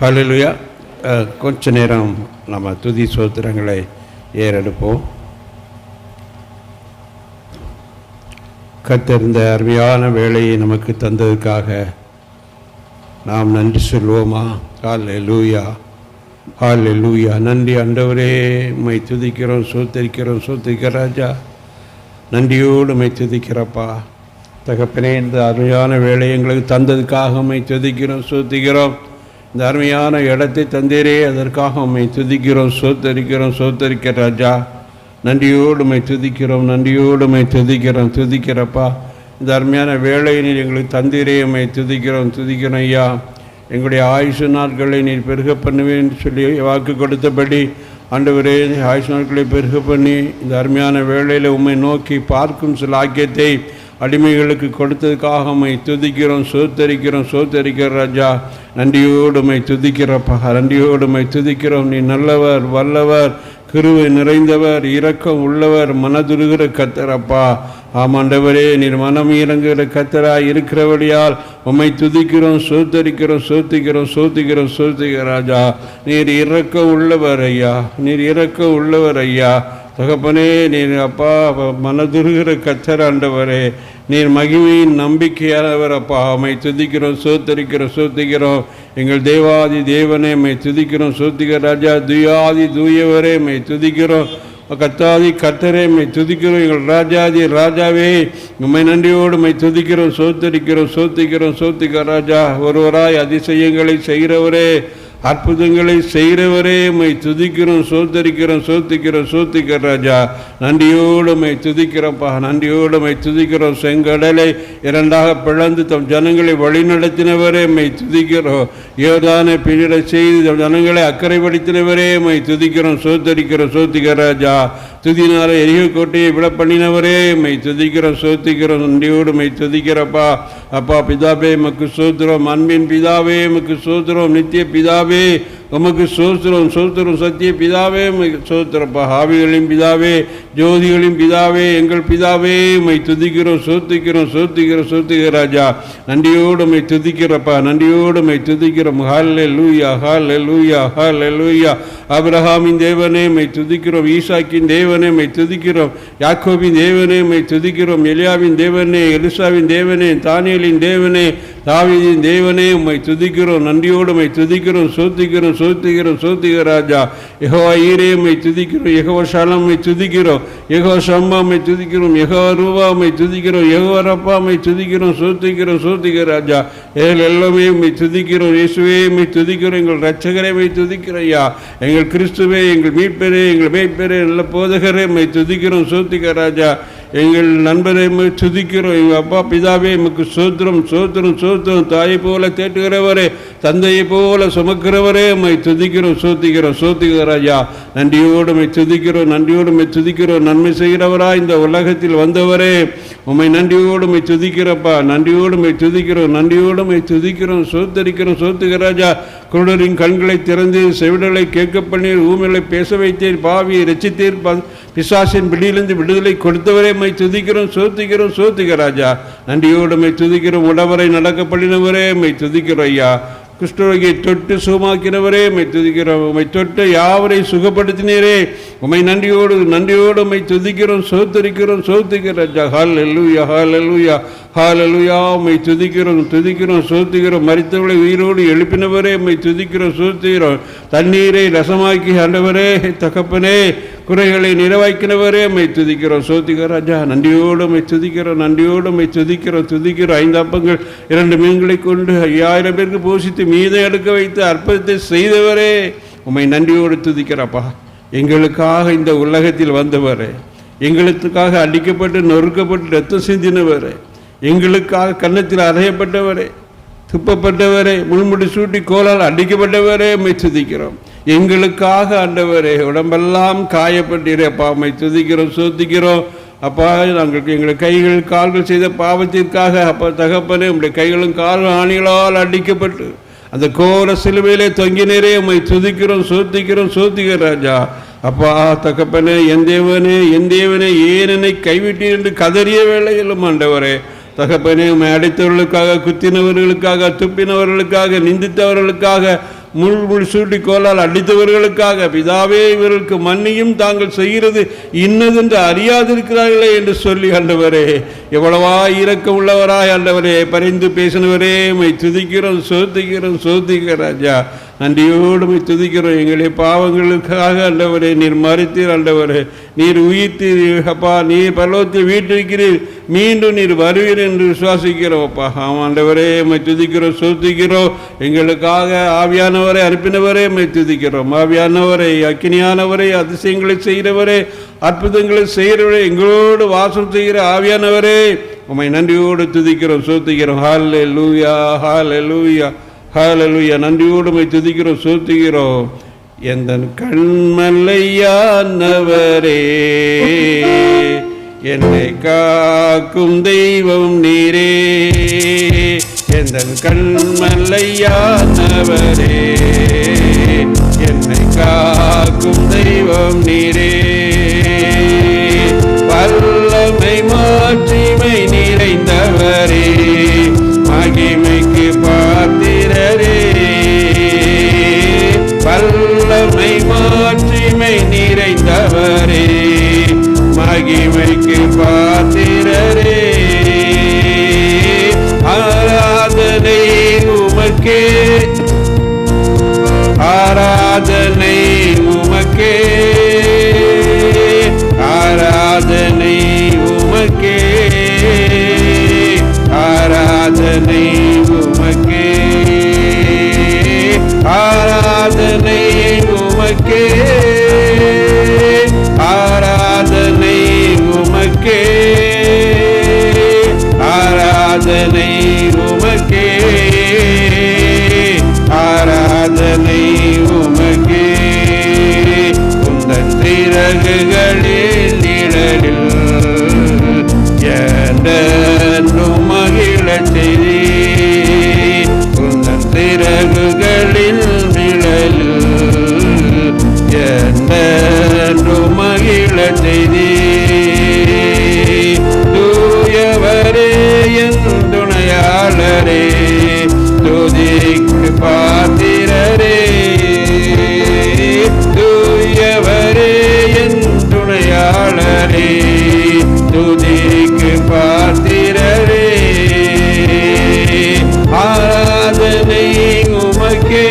ஹல்லேலூயா. கொஞ்ச நேரம் நம்ம துதி சோத்திரங்களை ஏறெடுப்போம். கர்த்தர் இந்த அருமையான வேலையை நமக்கு தந்ததுக்காக நாம் நன்றி சொல்வோமா? ஹல்லேலூயா, ஹல்லேலூயா. நன்றி ஆண்டவரே, உம்மை துதிக்கிறோம், சோத்தரிக்கிறோம். சோத்தரிக்கிற ராஜா, நன்றியோடு உம்மை துதிக்கிறப்பா. தகப்பனே, இந்த அருமையான வேலையை எங்களுக்கு தந்ததுக்காக உம்மை துதிக்கிறோம், சோத்திக்கிறோம். இந்த அருமையான இடத்தை தந்தீரே, அதற்காக உம்மை துதிக்கிறோம், சோத்தரிக்கிறோம். சோத்தரிக்கிற ராஜா, நன்றியோடு உம்மை துதிக்கிறோம், நன்றியோடு உம்மை துதிக்கிறோம். துதிக்கிறப்பா, இந்த அருமையான வேலையை நீர் எங்களுக்கு தந்தீரே, உம்மை துதிக்கிறோம், துதிக்கிறோம் ஐயா. எங்களுடைய ஆயுசு நாட்களை நீர் பெருக பண்ணுவேன்னு சொல்லி வாக்கு கொடுத்தபடி ஆண்டவரே, ஆயுசு நாட்களை பெருக பண்ணி இந்த அருமையான வேளையில் உம்மை நோக்கி பார்க்கும் சில ஆக்கியத்தை அடிமைகளுக்கு கொடுத்ததுக்காக உம்மை துதிக்கிறோம், சோத்தரிக்கிறோம். சோத்தரிக்கிற ராஜா, நன்றியோடு உம்மை துதிக்கிறப்பா, நன்றியோடு உம்மை துதிக்கிறோம். நீ நல்லவர், வல்லவர், கிருபை நிறைந்தவர், இரக்கம் உள்ளவர், மனதுருகிற கர்த்தரப்பா. ஆமாண்டவரே, நீர் மனம் இறங்குகிற கர்த்தராய் இருக்கிறபடியால் உம்மை துதிக்கிறோம், சோத்தரிக்கிறோம். சோத்திக்கிறோம், சோத்திக்கிறோம். சோத்திக்கிற ராஜா, நீர் இரக்கம் உள்ளவர் ஐயா, நீர் இரக்கம் உள்ளவர் ஐயா. தகப்பனே, நீர் அப்பா மனதுருகிற கர்த்தர் ஆண்டவரே, நீர் மகிமையின் நம்பிக்கையானவர் அப்பா. உம்மை துதிக்கிறோம், சோத்தரிக்கிறோம். சோத்திக்கிறோம். எங்கள் தேவாதி தேவனே, உம்மை துதிக்கிறோம், சோத்திக்கிற ராஜா. துயாதி தூயவரே, உம்மை துதிக்கிறோம். கர்த்தாதி கர்த்தரே, உம்மை துதிக்கிறோம். எங்கள் ராஜாதி ராஜாவே, உம்மை நன்றியோடு உம்மை துதிக்கிறோம், சோத்தரிக்கிறோம். சோத்திக்கிறோம், சோத்திக்கிற ராஜா. ஒருவராய் அதிசயங்களை செய்கிறவரே, அற்புதங்களை செய்கிறவரே, உம்மை துதிக்கிறோம், சோத்தரிக்கிறோம். சோத்திக்கிறோம், சோத்திக்கிற ராஜா. நன்றியோடு உம்மை துதிக்கிறப்பா, நன்றியோடு உம்மை துதிக்கிறோம். செங்கடலை இரண்டாக பிளந்து தம் ஜனங்களை வழிநடத்தினவரே, உம்மை துதிக்கிறோம். யோர்தானை பின்னிட செய்து தம் ஜனங்களை அக்கறைப்படுத்தினவரே, உம்மை துதிக்கிறோம், சோத்தரிக்கிறோம். சோத்திக்கிற ராஜா. துதினால எரிகோ கோட்டையை விட பண்ணினவரே, உம்மை துதிக்கிறோம், சோத்திக்கிறோம். நன்றியோடு உம்மை துதிக்கிறப்பா. அப்பா பிதாவே, உமக்கு சோத்திரம். அன்பின் பிதாவே, உமக்கு சோத்திரம். நித்திய பிதாவே, உமக்கு சோத்திரம். சோத்திரம். சத்திய பிதாவே, உமக்கு சோத்திரப்பா. ஆவிகளின் பிதாவே, ஜோதிகளின் பிதாவே, எங்கள் பிதாவே, உம்மை துதிக்கிறோம், சோத்திக்கிறோம். சோத்திக்கிறோம், சோத்திக்கிற ராஜா. நன்றியோடு உம்மை துதிக்கிறப்பா, நன்றியோடு உம்மை துதிக்கிறோம். ஹல்லேலூயா, ஹல்லேலூயா, ஹல்லேலூயா. ஆபிரகாமின் தேவனே, உம்மை துதிக்கிறோம். ஈசாக்கின் தேவனே, உம்மை துதிக்கிறோம். யாக்கோபின் தேவனே, உம்மை துதிக்கிறோம். எலியாவின் தேவனே, எலிசாவின் தேவனே, தானியேலின் தேவனே, தாவீதின் தேவனே, உம்மை துதிக்கிறோம், நன்றியோடு உம்மை துதிக்கிறோம், சோத்திக்கிறோம். சோத்திக்கிறோம், சோத்திக்கிற ராஜா. யெகோவா ஈரே, உம்மை துதிக்கிறோம். யெகோவா ஷாலம், உம்மை துதிக்கிறோம். யெகோவா ஷம்மா, உம்மை துதிக்கிறோம். யெகோவா ரூபா, உம்மை துதிக்கிறோம். யெகோவா ரப்பா, உம்மை துதிக்கிறோம். சோத்திக்கிறோம், சோத்திக்கிற ராஜா. எல்லாமே உம்மை துதிக்கிறோம். இயேசுவே, உம்மை துதிக்கிறோம். எங்கள் இரட்சகரே, உம்மை துதிக்கிறோம் ஐயா. எங்கள் கிறிஸ்துவே, எங்கள் மீட்பரே, எங்கள் மேய்ப்பரே, நல்ல போதகரே, உம்மை துதிக்கிறோம், சோத்திக்கிற ராஜா. எங்கள் நண்பரை துதிக்கிறோம். எங்கள் அப்பா பிதாவே, எமக்கு சோத்திரம், சோத்திரம், சோத்திரம். தாயை போல தேட்டுகிறவரே, தந்தையை போல சுமக்கிறவரே, உம்மை துதிக்கிறோம், சோத்திக்கிறோம். சோத்திக்கிற ராஜா. நன்றியோடு உம்மை துதிக்கிறோம், நன்றியோடு உம்மை துதிக்கிறோம். நன்மை செய்கிறவரா இந்த உலகத்தில் வந்தவரே, உம்மை நன்றியோடு உம்மை துதிக்கிறப்பா, நன்றியோடு உம்மை துதிக்கிறோம், நன்றியோடு உம்மை துதிக்கிறோம். சோத்தரிக்கிறோம், சோத்திக்கிற ராஜா. குருடரின் கண்களை திறந்து செவிடலை கேட்க பண்ணீர், ஊமைகளை பேச வைத்தீர், பாவியை ரட்சித்தீர், பிசாசின் பிடியிலிருந்து விடுதலை கொடுத்தவரே, உம்மை துதிக்கிறோம், சோத்திக்கிறோம். சோத்திக்கிற ராஜா. நன்றியோடு உம்மை துதிக்கிறோம். உடவரை நடக்க பண்ணினவரே, உம்மை துதிக்கிறோம் ஐயா. குஷ்டரோகியை தொட்டு சுகமாக்கினவரே, உம்மை துதிக்கிறோம். உம்மை தொட்டு யாவரை சுகப்படுத்தினீரே, உம்மை நன்றியோடு நன்றியோடு உம்மை துதிக்கிறோம், சோத்தரிக்கிறோம். சோத்திக்கிற ராஜா. ஹல்லேலூயா, ஹல்லேலூயா, ஹல்லேலூயா. உம்மை துதிக்கிறோம், துதிக்கிறோம், சோத்திக்கிறோம். மரித்தவர்களை உயிரோடு எழுப்பினவரே, உம்மை துதிக்கிறோம், சோத்திக்கிறோம். தண்ணீரை ரசமாக்கி ஆண்டவரே, தகப்பனே, குறைகளை நிறைவாக்கினவரே, உம்மை துதிக்கிறோம், சோத்திக்கிற ராஜா. நன்றியோடு உம்மை துதிக்கிறோம், நன்றியோடு உம்மை துதிக்கிறோம், துதிக்கிறோம். 5 அப்பங்கள் 2 மீன்களை கொண்டு 5000 பேருக்கு போஷித்து மீதை எடுக்க வைத்து அற்புதத்தை செய்தவரே, உம்மை நன்றியோடு துதிக்கிறப்பா. எங்களுக்காக இந்த உலகத்தில் வந்தவரே, எங்களுக்காக அடிக்கப்பட்டு நொறுக்கப்பட்டு ரத்தம் சிந்தினவரே, எங்களுக்காக கன்னத்தில் அறையப்பட்டவரே, துப்பப்பட்டவரே, முள்முடி சூட்டி கோலால் அடிக்கப்பட்டவரே, உம்மை துதிக்கிறோம். எங்களுக்காக ஆண்டவரே, உடம்பெல்லாம் காயப்பட்டீரப்பா, உம்மை துதிக்கிறோம், சோத்திக்கிறோம். அப்பா, நாங்கள் எங்கள் கைகள் கால்கள் செய்த பாவத்திற்காக அப்பா தகப்பனே, உங்களுடைய கைகளும் கால்கள் ஆணிகளால் அடிக்கப்பட்டு அந்த கோர சிலுவையிலே தொங்கினரே, உம்மை துதிக்கிறோம், சோத்திக்கிறோம். சோத்திக்கிற ராஜா. அப்பா தகப்பனே, என் தேவனே, என் தேவனே, ஏன் என்னை கைவிட்டீர் என்று கதறிய வேளையிலும் ஆண்டவரே, தகப்பனே, உம்மை அடைத்தவர்களுக்காக, குத்தினவர்களுக்காக, துப்பினவர்களுக்காக, நிந்தித்தவர்களுக்காக முள் சூட்டி கோலால் அடித்தவர்களுக்காக பிதாவே இவர்களுக்கு மன்னியும், தாங்கள் செய்கிறது இன்னதென்று அறியாதிருக்கிறார்களே என்று சொல்லி ஆண்டவரே, எவ்வளவா இரக்கம் உள்ளவராய் ஆண்டவரே, பரிந்து பேசினவரே, மை துதிக்கிறோம், சோதிக்கிறோம் ராஜா. நன்றியோடு துதிக்கிறோம். எங்களை பாவங்களுக்காக ஆண்டவரே நீர் மறித்தீர், ஆண்டவரே நீர் உயிர்த்தீர் அப்பா, நீர் பரலோகத்தில் வீட்டிருக்கிறீர், மீண்டும் நீர் வருவீர் என்று விசுவாசிக்கிறோம் அப்பா. ஆண்டவரே மை துதிக்கிறோம், சோதிக்கிறோம். எங்களுக்காக ஆவியானவரை அனுப்பினவரே மை துதிக்கிறோம். ஆவியானவரை, அக்கினியானவரை, அதிசயங்களை செய்கிறவரே, அற்புதங்களை செய்கிறவரே, எங்களோடு வாசம் செய்கிற ஆவியானவரே, உம்மை நன்றியோடு துதிக்கிறோம், சோதிக்கிறோம். ஹல்லேலூயா, ஹல்லேலூயா, ஹல்லேலூயா. நன்றியோடு உம்மை துதிக்கிறோம், சோதிக்கிறோம். எந்தன் கண்மலையானவரே, என்னை காக்கும் தெய்வம் நீரே. எந்தன் கண்மலையானவரே, என்னை காக்கும் தெய்வம் நீரே. வல்லமை மாட்சிமை நிறைந்தவரே, மகிமைக்கு பாத்திரரே. வல்லமை மாட்சிமை நிறைந்தவரே, மகிமைக்கு பாத்திரரே. ஆராதனை உமக்கே, ஆராதனை உமக்கே, ஆராதனை உமக்கே, ஆராதனை உமக்கே, ஆராதனை உமக்கே, ஆராதனை உமக்கே, ஆராதனை உமக்கே, ஆராதனை உமக்கே. உந்தன் சிறகுகளில் நிழலில் என்றும் மகிழச் செய்தீர். உந்தன் சிறகுகளில் நிழலில் என்றும் மகிழச் செய்தீர். தூயவரே என் துணையாளரே, துதிக்கு பாத்திரரே. தூயவரே என் துணையாளரே, துதிக்கு பாத்திரரே. ஆராதனை உமக்கே,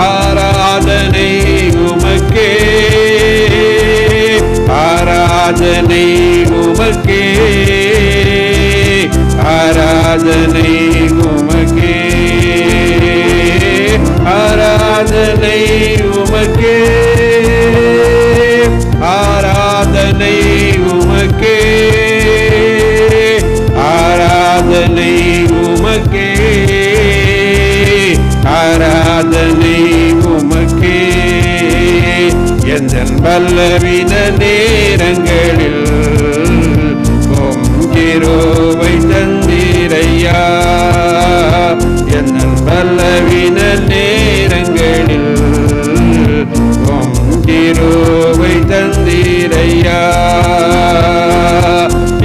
ஆராதனை உமக்கே, ஆராதனை உமக்கே, ஆராதனை உமக்கே, ஆராதனை உமக்கே, ஆராதனை உமக்கே, ஆராதனை உமக்கே, ஆராதனை உமக்கே. எந்தன் பல்லவின நேரங்களில் கிருபை தந்தீரையா. எந்தன் பல்லவின நேரங்களில் கிருபை தந்தீரையா.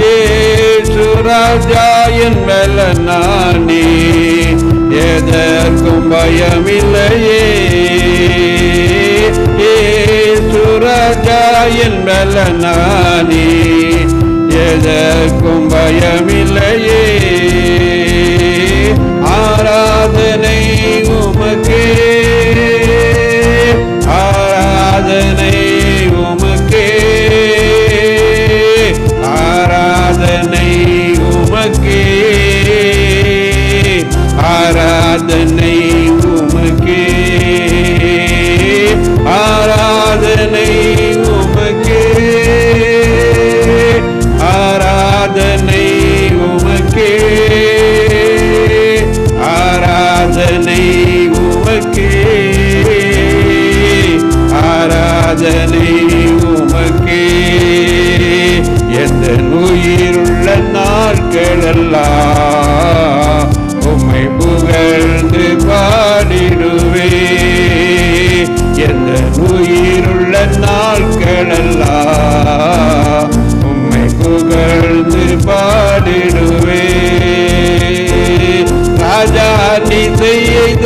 இயேசு ராஜா என் பலனானே, எதற்கும் பயமில்லையே. இயேசு ராஜா என் பலனானே, எதற்கும் பயமில்லையே. ஆராதனை உமக்கே, ஆராதனை உமக்கே, ஆராதனை உமக்கே, ஆராதனை உமக்கே, ஆராதனை உமக்கே, ஆராதனை உமக்கே, ஆராதனை உமக்கே, ஆராதனை உமக்கே. எந்த உயிருள்ள நாட்களெல்லாம் உம்மை புகழ்ந்து பாடிடுவே. எந்த உயிருள்ள நாட்களெல்லாம் உம்மை புகழ்ந்து பாடிடுவே. ராஜா நீ செய்த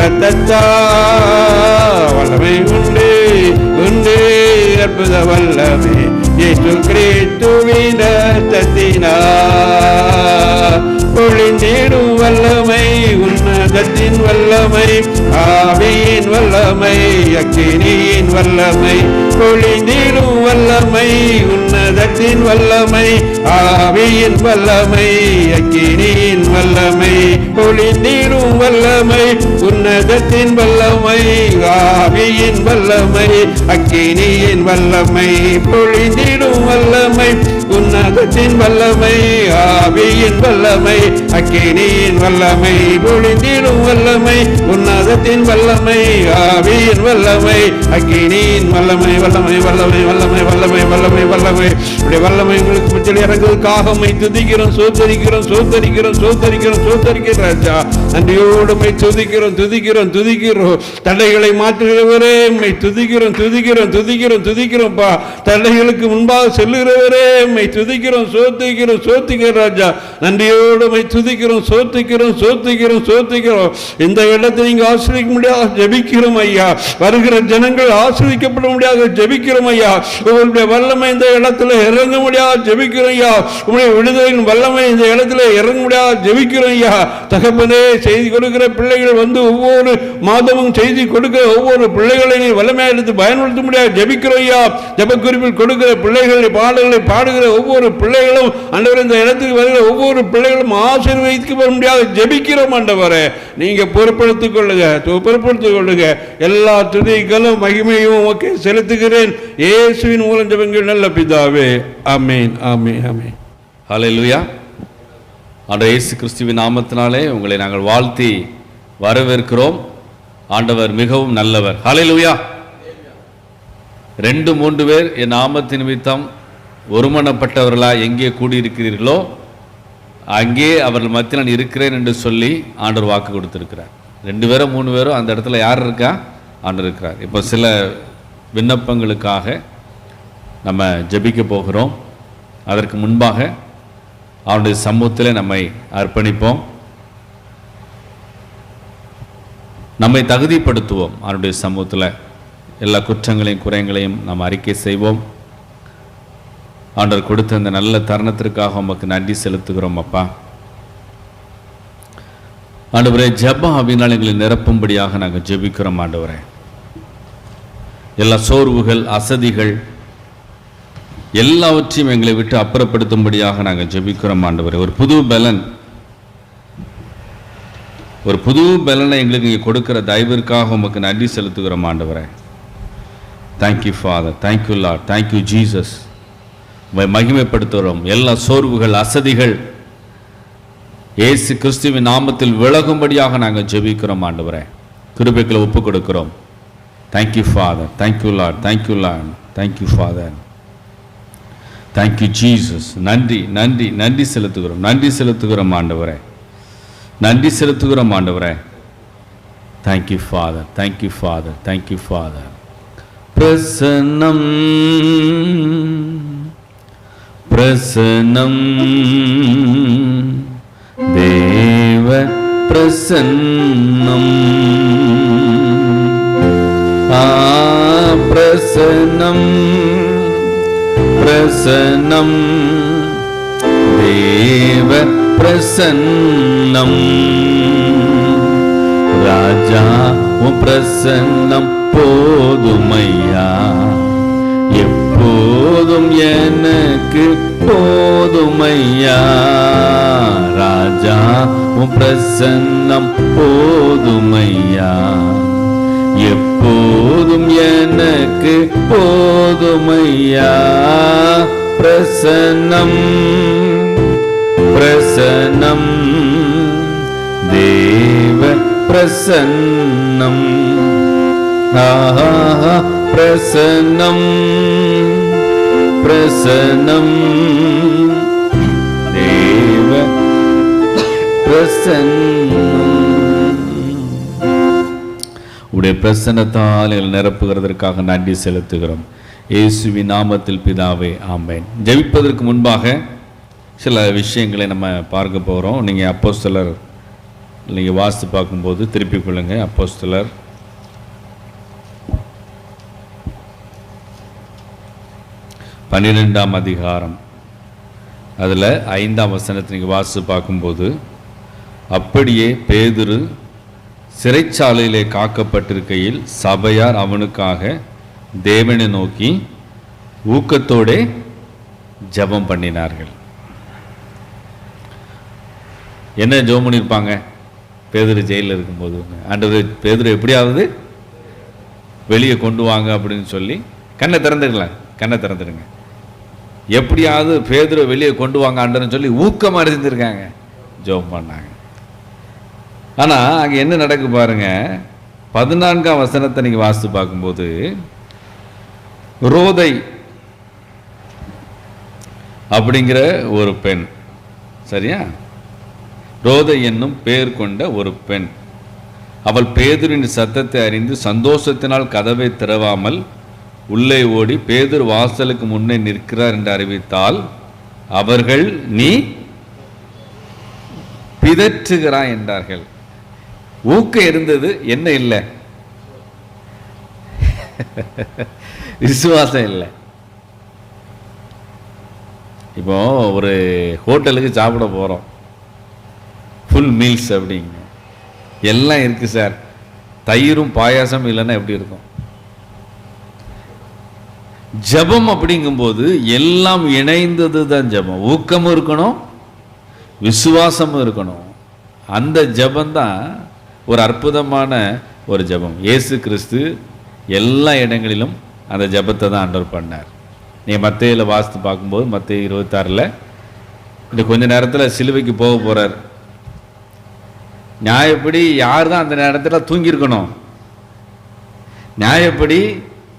ரத்தத்தா வல்லமை உண்டு உண்டு அற்புத வல்லமை இயேசு கிறிஸ்துவின் ரத்தத்தினா பொழிந்திடும் வல்லமை உன்னதத்தின் வல்லமை ஆவியின் வல்லமை அக்கினியின் வல்லமை பொழிந்திடும் வல்லமை உன்னதத்தின் வல்லமை ஆவியின் வல்லமை அக்கினியின் வல்லமை பொழிந்திடும் வல்லமை உன்னதத்தின் வல்லமை ஆவியின் வல்லமை அக்கினியின் வல்லமை பொழிந்திடும் வல்லமை உன்னதத்தின் வல்லமை ஆவியின் வல்லமை அக்கினியின் வல்லமை பொழிந்திடும் வல்லமை உன்னதத்தின் வல்லமை ஆவியின் வல்லமை அக்கினியின் வல்லமை வல்லமை வல்லமை வல்லமை வல்லமை வல்லமை வல்லமை இப்படி வல்லமை உங்களுக்கு மத்தியில் இறங்குவதற்காக துதிக்கிறோம் சோத்தரிக்கிறோம் சோத்தரிக்கிறோம் சோத்தரிக்கிறோம் சோத்தரிக்கிறோம் ராஜா. நன்றியோடு துதிக்கிறோம் துதிக்கிறோம் துதிக்கிறோம். தடைகளை மாற்றுகிறவரே உம்மை துதிக்கிறோம் துதிக்கிறோம் துதிக்கிறோம் துதிக்கிறோம்ப்பா. தடைகளுக்கு முன்பாக செல்லுகிறவரே உம்மை துதிக்கிறோம் சோத்திக்கிறோம் சோத்திக்கிறோம் ராஜா. நன்றியோடு துதிக்கிறோம் சோத்திக்கிறோம் சோத்திக்கிறோம் சோத்திக்கிறோம். இந்த இடத்தை நீங்க ஆசிரிக்க முடியாது ஜெபிக்கிறோம் ஐயா. வருகிற ஜனங்கள் ஆசிரிக்கப்பட முடியாது ஜெபிக்கிறோம் ஐயா. உங்களுடைய வல்லமை இந்த இடத்துல இறங்க முடியாது ஜெபிக்கிறோம் ஐயா. உங்களுடைய விடுதலின் வல்லமை இந்த இடத்துல இறங்க முடியாது ஜெபிக்கிறோம் ஐயா. தகப்பனே, செய்தி கொடுக்கிற பிள்ளைகள் ஒவ்வொரு மாதமும் செய்தி கொடுக்கிற ஒவ்வொரு பிள்ளைகளை நீ வல்லமையாக எடுத்து பயன்படுத்த முடியாது ஜெபிக்கிறோம் ஐயா. ஜெபக்குறிப்பில் கொடுக்கிற பிள்ளைகளை பாடல்களை பாடுகிற ஒவ்வொரு பிள்ளைகளும் ஆண்டவரே, இந்த இடத்துக்கு வருகிற ஒவ்வொரு பிள்ளைகளும் ஆசீர்வதிக்கப்பட முடியாது ஜெபிக்கிறோம் ஆண்டவரே. நீங்க பொறுப்படுத்திக் கொள்ளுங்க பொறுப்படுத்திக் கொள்ளுங்க. எல்லா துதிகளும் மகிமையும் உமக்கு செலுத்துகிறேன் இயேசுவின் மூலம் ஜெபங்கள் நல்ல பிதாவே. ஆமென் ஆமென் ஆமென். ஹல்லேலூயா. ஆண்டவர் இயேசு கிறிஸ்துவின் நாமத்தினாலே உங்களை நாங்கள் வாழ்த்தி வரவேற்கிறோம். ஆண்டவர் மிகவும் நல்லவர். ஹல்லேலூயா. 2-3 பேர் என் நாமத்தின் நிமித்தம் ஒருமனப்பட்டவர்களாக எங்கே கூடியிருக்கிறீர்களோ அங்கே அவர்கள் மத்தியில் நான் இருக்கிறேன் என்று சொல்லி ஆண்டவர் வாக்கு கொடுத்திருக்கிறார். 2 பேரோ 3 பேரோ அந்த இடத்துல யார் இருக்கா? ஆண்டவர் இருக்கிறார். இப்போ சில விண்ணப்பங்களுக்காக நம்ம ஜெபிக்க போகிறோம். அதற்கு முன்பாக அவருடைய சமூகத்திலே நம்மை அர்ப்பணிப்போம். நம்மை தகுதிப்படுத்துவோம். அவருடைய சமூகத்தில் எல்லா குற்றங்களையும் குறைகளையும் நாம் அறிக்கை செய்வோம். ஆண்டவர் கொடுத்த அந்த நல்ல தருணத்திற்காக உமக்கு நன்றி செலுத்துகிறோம் அப்பா. ஆண்டவரே, ஜெப ஆவியினால் எங்களை நிரப்பும்படியாக நாங்கள் ஜெபிக்கிறோம் ஆண்டவரே. எல்லா சோர்வுகள் அசதிகள் எல்லாவற்றையும் எங்களை விட்டு அப்புறப்படுத்தும்படியாக நாங்கள் ஜெபிக்கிறோம் ஆண்டவரே. ஒரு புது பலனை எங்களுக்கு இங்கே கொடுக்கிற தயவிற்காக உமக்கு நன்றி செலுத்துகிறோம் ஆண்டவரே. Thank you father, thank you lord, thank you Jesus. மகிமைப்படுத்துகிறோம். எல்லா சோர்வுகள் அசதிகள் இயேசு கிறிஸ்துவின் நாமத்தில் விலகும்படியாக நாங்கள் ஜெபிக்கிறோம் ஆண்டவரே. கிருபைகளை ஒப்பு கொடுக்கிறோம். Thank you father, thank you lord, thank you lord, thank you father, thank you Jesus. நன்றி நன்றி நன்றி செலுத்துகிறோம். நன்றி செலுத்துகிறோம் ஆண்டவரே. நன்றி செலுத்துகிறோம் ஆண்டவரே. Thank you father, thank you father, thank you father. பிரசன்னம் பிரசன்னம் தேவ பிரசன்னம் பிரசன்னம் பிரசன்னம் தேவ பிரசன்னம் ராஜா உம் பிரசன்னம் போதுமையா, எப்போதும் எனக்கு போதுமையா. ராஜா உம் பிரசன்னம் போதுமையா, எப்போதும் எனக்கு போதுமையா. பிரசன்னம் பிரசன்னம் தேவ பிரசன்னம் பிரசன்னம் பிரசன்னம் தேவ பிரசன்னம். உடைய பிரசன்னத்தால் நிரப்புகிறதற்காக நன்றி செலுத்துகிறோம் இயேசுவின் நாமத்தில் பிதாவே, ஆமென். ஜெபிப்பதற்கு முன்பாக சில விஷயங்களை நம்ம பார்க்க போகிறோம். நீங்கள் அப்போஸ்தலர் நீங்கள் வாசித்து பார்க்கும்போது திருப்பிக் கொள்ளுங்க. அப்போஸ்தலர் 12ஆம் அதிகாரம் அதில் 5ஆம் வசனத்தை நீங்கள் வாசித்து பார்க்கும்போது, அப்படியே பேதுரு சிறைச்சாலையிலே காக்கப்பட்டிருக்கையில் சபையார் அவனுக்காக தேவனை நோக்கி ஊக்கத்தோடே ஜெபம் பண்ணினார்கள். என்ன ஜெபம் பண்ணியிருப்பாங்க? பேதுரு ஜெயிலில் இருக்கும்போது, ஆண்டவர் பேதுரு எப்படியாவது வெளியே கொண்டு வாங்க அப்படின்னு சொல்லி கண்ணை திறந்துடுங்க, எப்படியாவது பேதுரு வெளியே கொண்டு வாங்க ஆண்டவர்னு சொல்லி ஊக்கமாக இருந்திருக்காங்க, ஜெபம் பண்ணாங்க. ஆனால் அங்கே என்ன நடக்கு பாருங்க, 14ஆம் வசனத்தை நீங்கள் வாசித்து பார்க்கும்போது, ரோதை அப்படிங்கிற ஒரு பெண், சரியா, ரோதை என்னும் பெயர் கொண்ட ஒரு பெண், அவள் பேதுருவின் சத்தத்தை அறிந்து சந்தோஷத்தினால் கதவை திறவாமல் உள்ளே ஓடி பேதுரு வாசலுக்கு முன்னே நிற்கிறார் என்று அறிவித்தால், அவர்கள் நீ பிதற்றுகிறாய் என்றார்கள். ஊக்கம் இருந்தது, என்ன இல்லை? விசுவாசம் இல்லை. இப்போ ஒரு ஹோட்டலுக்கு சாப்பிட போகிறோம், ஃபுல் மீல்ஸ் அப்படிங்க, எல்லாம் இருக்குது சார், தயிரும் பாயாசம் இல்லைன்னா எப்படி இருக்கும்? ஜெபம் அப்படிங்கும்போது எல்லாம் இணைந்தது தான் ஜெபம். ஊக்கமும் இருக்கணும், விசுவாசமும் இருக்கணும். அந்த ஜெபந்தான் ஒரு அற்புதமான ஒரு ஜெபம். இயேசு கிறிஸ்து எல்லா இடங்களிலும் அந்த ஜெபத்தை தான் ஆண்டவர் பண்ணார். நீங்கள் மத்தேயில் வாசித்து பார்க்கும்போது, மத்தேயு 26 இந்த கொஞ்ச நேரத்தில் சிலுவைக்கு போக போகிறார். நியாயப்படி யார் தான் அந்த நேரத்தில் தூங்கியிருக்கணும்? நியாயப்படி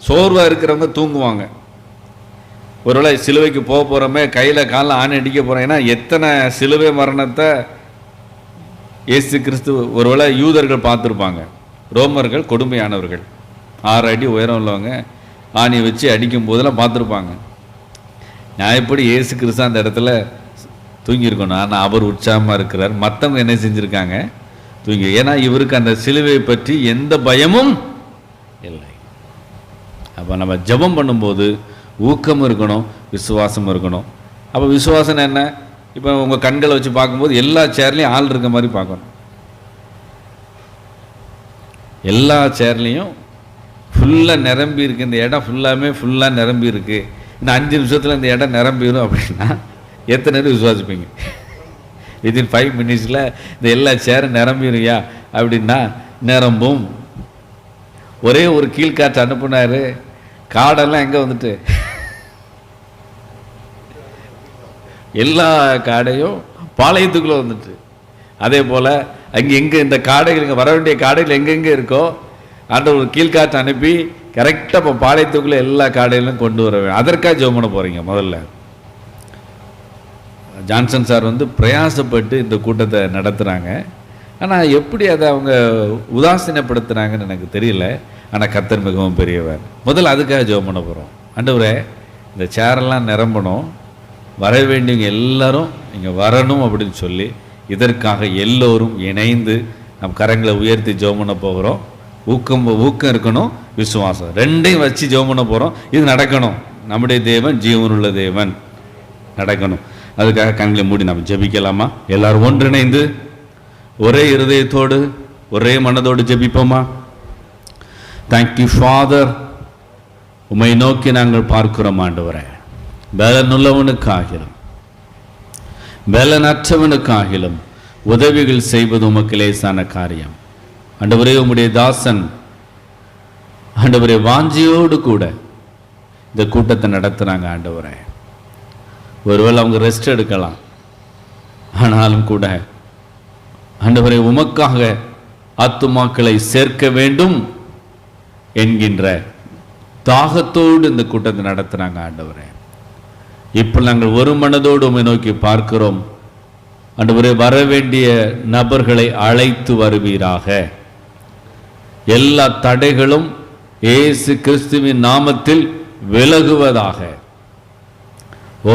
சோர்வாக இருக்கிறவங்க தூங்குவாங்க. ஒருவேளை சிலுவைக்கு போக போகிறோமே, கையில் காலில் ஆணை அடிக்க போகிறோம். ஏன்னா எத்தனை சிலுவை மரணத்தை இயேசு கிறிஸ்து, ஒருவேளை யூதர்கள் பார்த்துருப்பாங்க. ரோமர்கள் கொடுமையானவர்கள், 6 அடி உயரம் உள்ளவங்க, ஆணியை வச்சு அடிக்கும் போதெல்லாம் பார்த்துருப்பாங்க. நியாயப்படி இயேசு கிறிஸ்து அந்த இடத்துல தூங்கியிருக்கணும். ஆனால் அவர் உற்சாகமாக இருக்கிறார். மற்றவங்க என்ன செஞ்சுருக்காங்க? தூங்கி. ஏன்னா இவருக்கு அந்த சிலுவையை பற்றி எந்த பயமும் இல்லை. அப்போ நம்ம ஜெபம் பண்ணும்போது ஊக்கம் இருக்கணும், விசுவாசம் இருக்கணும். அப்போ விசுவாசம் என்ன? இப்போ உங்கள் கண்களை வச்சு பார்க்கும்போது எல்லா சேர்லையும் ஆள் இருக்க மாதிரி பார்க்கணும். எல்லா சேர்லையும் ஃபுல்லாக நிரம்பி இருக்குது, இந்த இடம் ஃபுல்லாக நிரம்பி இருக்குது, இந்த 5 நிமிஷத்தில் இந்த இடம் நிரம்பிடும் அப்படின்னா எத்தனை நேரம் விசுவாசிப்பீங்க? வித்தின் 5 மினிட்ஸில் இந்த எல்லா சேரும் நிரம்பிடுயா அப்படின்னா நிரம்பும். ஒரே ஒரு கீழ்காற்று அனுப்புனார், காடெல்லாம் எங்கே வந்துட்டு எல்லா காடையும் பாளையத்துக்குள்ளே வந்துட்டு. அதே போல் அங்கே எங்கே இந்த காடைகள், இங்கே வர வேண்டிய காடைகள் எங்கெங்கே இருக்கோ ஆண்டவர் ஒரு கீழ்காற்று அனுப்பி கரெக்டாக இப்போ பாளையத்துக்குள்ளே எல்லா காடையிலும் கொண்டு வர வேண்டும். அதற்காக ஜெபம் பண்ண போகிறீங்க. முதல்ல ஜான்சன் சார் பிரயாசப்பட்டு இந்த கூட்டத்தை நடத்துகிறாங்க. ஆனால் எப்படி அதை அவங்க உதாசீனப்படுத்துகிறாங்கன்னு எனக்கு தெரியல. ஆனால் கர்த்தர் மிகவும் பெரியவர். முதல்ல அதுக்காக ஜெபம் பண்ண போகிறோம். ஆண்டவரே, இந்த சேரெல்லாம் நிரம்பணும், வர வேண்டியவங்க எல்லாரும் இங்கே வரணும் அப்படின்னு சொல்லி இதற்காக எல்லோரும் இணைந்து நம் கரங்களை உயர்த்தி ஜெபம் பண்ண போகிறோம். ஊக்கம் இருக்கணும், விசுவாசம் ரெண்டையும் வச்சு ஜெபம் பண்ண போகிறோம். இது நடக்கணும். நம்முடைய தேவன் ஜீவனுள்ள தேவன், நடக்கணும். அதுக்காக கண்களை மூடி நம்ம ஜெபிக்கலாமா? எல்லாரும் ஒன்றிணைந்து ஒரே இருதயத்தோடு ஒரே மனதோடு ஜெபிப்போமா? தேங்க்யூ ஃபாதர், உம்மை நோக்கி நாங்கள் பார்க்கிறோம் ஆண்டவரே. பலனுள்ளவனுக்காகிலும் பலனற்றவனுக்காகிலும் உதவிகள் செய்வது உமக்கு லேசான காரியம். ஆண்டவரே, உம்முடைய தாசன் ஆண்டவரே வாஞ்சியோடு கூட இந்த கூட்டத்தை நடத்துகிறாங்க. ஆண்டவரே, ஒருவேளை அவங்க ரெஸ்ட் எடுக்கலாம், ஆனாலும் கூட ஆண்டவரே உமக்காக ஆத்துமாக்களை சேர்க்க வேண்டும் என்கின்ற தாகத்தோடு இந்த கூட்டத்தை நடத்துகிறாங்க. ஆண்டவரே, இப்போ நாங்கள் ஒரு மனதோடு உம்மை நோக்கி பார்க்கிறோம். ஆண்டவரே, வர வேண்டிய நபர்களை அழைத்து வருவீராக. எல்லா தடைகளும் இயேசு கிறிஸ்துவின் நாமத்தில் விலகுவதாக.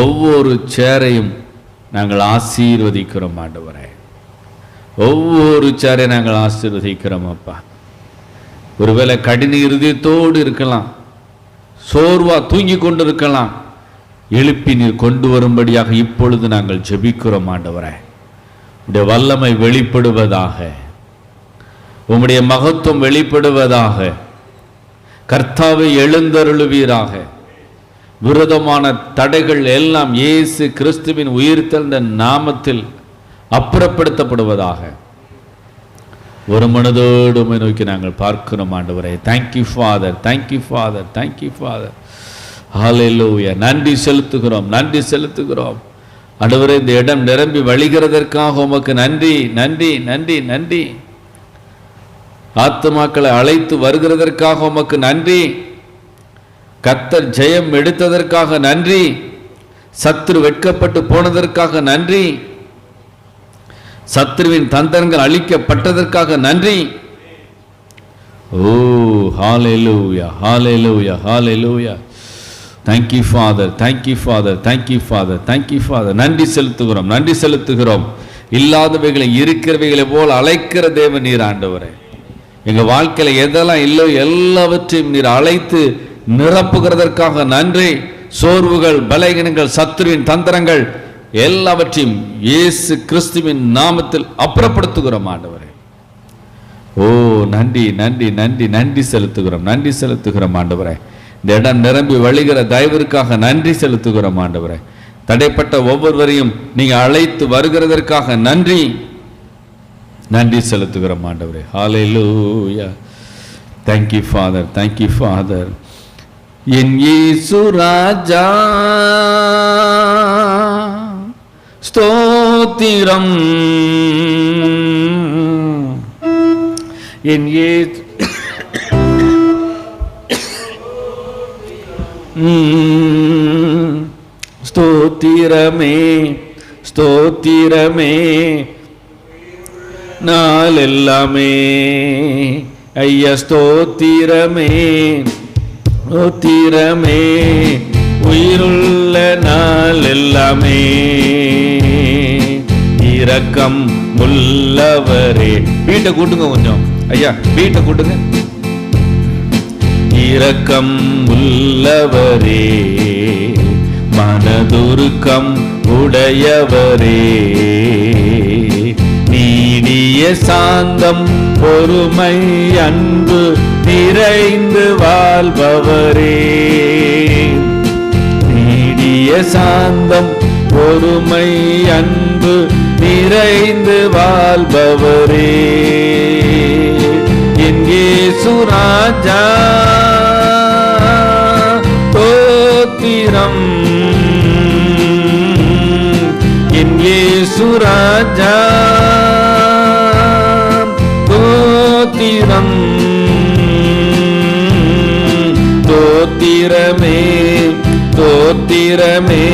ஒவ்வொரு சேரையும் நாங்கள் ஆசீர்வதிக்கிறோம். ஆண்டவரே, ஒவ்வொரு சாரை நாங்கள் ஆசீர்வதிக்கிறோம் அப்பா. ஒருவேளை கடின இருதயத்தோடு இருக்கலாம், சோர்வா தூங்கி கொண்டு இருக்கலாம், எழுப்பி நீர் கொண்டு வரும்படியாக இப்பொழுது நாங்கள் ஜெபிக்கிறோம் ஆண்டவரே. உம்முடைய வல்லமை வெளிப்படுவதாக, உம்முடைய மகத்துவம் வெளிப்படுவதாக. கர்த்தாவை எழுந்தருளுவீராக. விரோதமான தடைகள் எல்லாம் இயேசு கிறிஸ்துவின் உயிர்த்தெழுந்த நாமத்தில் அப்புறப்படுத்தப்படுவதாக. ஒரு மனதோடு உம்மை நோக்கி நாங்கள் பார்க்கிறோம் ஆண்டவரே. Thank you father, thank you father, thank you father. Hallelujah. நன்றி செலுத்துகிறோம், நன்றி செலுத்துகிறோம் ஆண்டவரே. இந்த இடம் நிரம்பி வழிகிறதற்காக உமக்கு நன்றி, நன்றி, நன்றி, நன்றி. ஆத்துமாக்களை அழைத்து வருகிறதற்காக உமக்கு நன்றி. கர்த்தர் ஜெயம் எடுத்ததற்காக நன்றி. சத்துரு வெட்கப்பட்டு போனதற்காக நன்றி. சத்துருவின் தந்திரங்கள் அழிக்கப்பட்டதற்காக நன்றி. ஓ ஹல்லேலூயா, ஹல்லேலூயா, ஹல்லேலூயா. Thank you Father, thank you Father, thank you Father, thank you Father. நன்றி செலுத்துகிறோம், நன்றி செலுத்துகிறோம். இல்லாதவைகளை இருக்கிறவைகளை போல் அழைக்கிற தேவன் நீர் ஆண்டவரே. எங்க வாழ்க்கையில எதெல்லாம் இல்லோ எல்லாவற்றையும் நீர் அழைத்து நிரப்புகிறதற்காக நன்றி. சோர்வுகள், பலகீனங்கள், சத்துருவின் தந்திரங்கள் எல்லாவற்றையும் இயேசு கிறிஸ்துவின் நாமத்தில் அப்புறப்படுத்துகிறோம் ஆண்டவரே. ஓ நன்றி, நன்றி, நன்றி, நன்றி செலுத்துகிறோம், நன்றி செலுத்துகிறோம் ஆண்டவரே. இந்த இடம் நிரம்பி வழிகிற தயவிற்காக நன்றி செலுத்துகிறோம் ஆண்டவரே. தடைப்பட்ட ஒவ்வொருவரையும் நீங்க அழைத்து வருகிறதற்காக நன்றி, நன்றி செலுத்துகிறோம் ஆண்டவரே. ஹல்லேலூயா. Thank you Father, thank you Father. என் இயேசு ராஜா ஸ்தோத்திரம். என் இயேசு ஸ்தோத்திரமே, ஸ்தோத்திரமே நாள் எல்லாமே. ஐயா ஸ்தோத்திரமே, ஸ்தோத்திரமே உயிருள்ள நாள் எல்லாமே. இரக்கம் உள்ளவரே. வீட்டை கூட்டுங்க கொஞ்சம் ஐயா, வீட்டை கூட்டுங்க. இரக்கம் உள்ளவரே, மனதுருக்கம் உடையவரே, நீடிய சாந்தம் பொறுமை அன்பு நிறைந்து வாழ்பவரே. நீடிய சாந்தம் பொறுமை அன்பு நிறைந்து வாழ்பவரே. என் இயேசு ராஜா ஸ்தோத்திரம். என் இயேசு ராஜா ஸ்தோத்திரம். ஸ்தோத்திரமே, ஸ்தோத்திரமே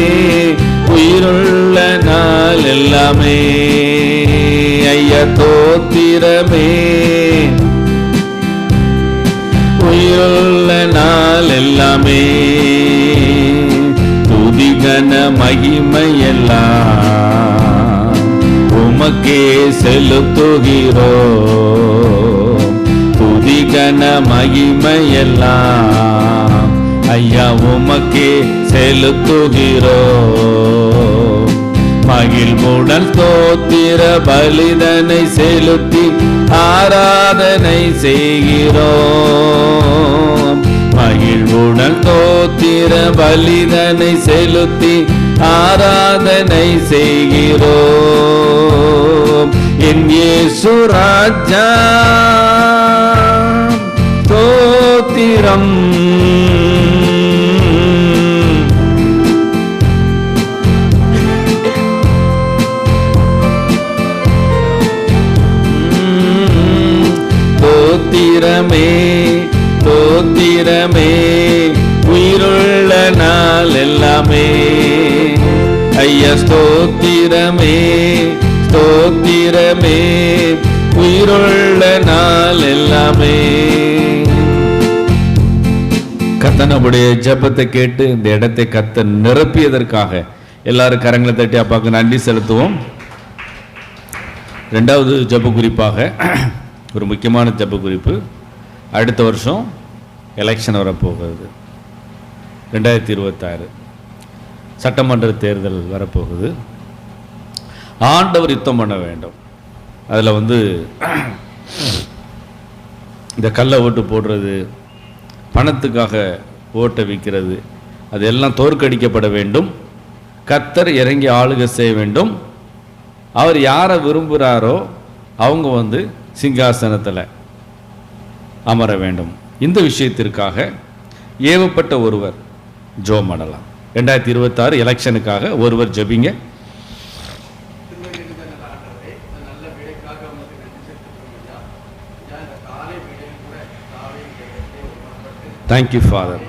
உயிருள்ள நாள் எல்லாமே. ஐயா ஸ்தோத்திரமே, உயிருள்ள நாள் எல்லாமே. துதிகன மகிமையெல்லாம் உமக்கே செலுத்துகிறோம். துதிகன மகிமையெல்லாம் ஐயா உமக்கே செலுத்துகிறோம். மகிழ்வுடன் ஸ்தோத்திர பலிதனை செலுத்தி ஆராதனை செய்கிறோம். மகிழ்வுடன் ஸ்தோத்திர பலிதனை செலுத்தி ஆராதனை செய்கிறோம். என் இயேசு ராஜா ஸ்தோத்திரம். ஸ்தோத்திரமே, ஸ்தோத்திரமே உயிருள்ள நாள் எல்லாமே. ஐயா ஸ்தோத்திரமே, ஸ்தோத்திரமே உயிருள்ள நாள் எல்லாமே. கர்த்தனுடைய ஜெபத்தை கேட்டு இந்த இடத்தை கர்த்தர் நிரப்பியதற்காக எல்லாரும் கரங்களை தட்டி அப்பாவுக்கு நன்றி செலுத்துவோம். ரெண்டாவது ஜெப குறிப்பாக ஒரு முக்கியமான ஜெப குறிப்பு, அடுத்த வருஷம் எலெக்ஷன் வரப்போகிறது. 2026 சட்டமன்ற தேர்தல் வரப்போகுது. ஆண்டவர் யுத்தம் பண்ண வேண்டும். அதில் இந்த கள்ள ஓட்டு போடுறது, பணத்துக்காக ஓட்டை விற்கிறது, அதெல்லாம் தோற்கடிக்கப்பட வேண்டும். கர்த்தர் இறங்கி ஆளுகை செய்ய வேண்டும். அவர் யாரை விரும்புகிறாரோ அவங்க சிங்காசனத்தில் அமர வேண்டும். இந்த விஷயத்திற்காக ஏவப்பட்ட ஒருவர் ஜெபம் பண்ணலாம். 2026 எலெக்ஷனுக்காக ஒருவர் ஜெபிங்க. Thank you father.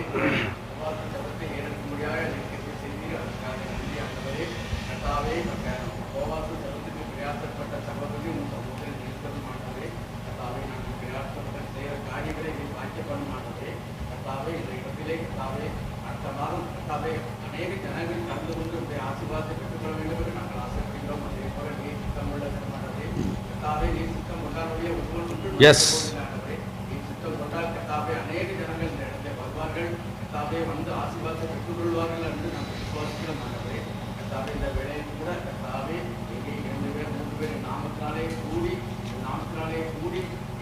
எஸ்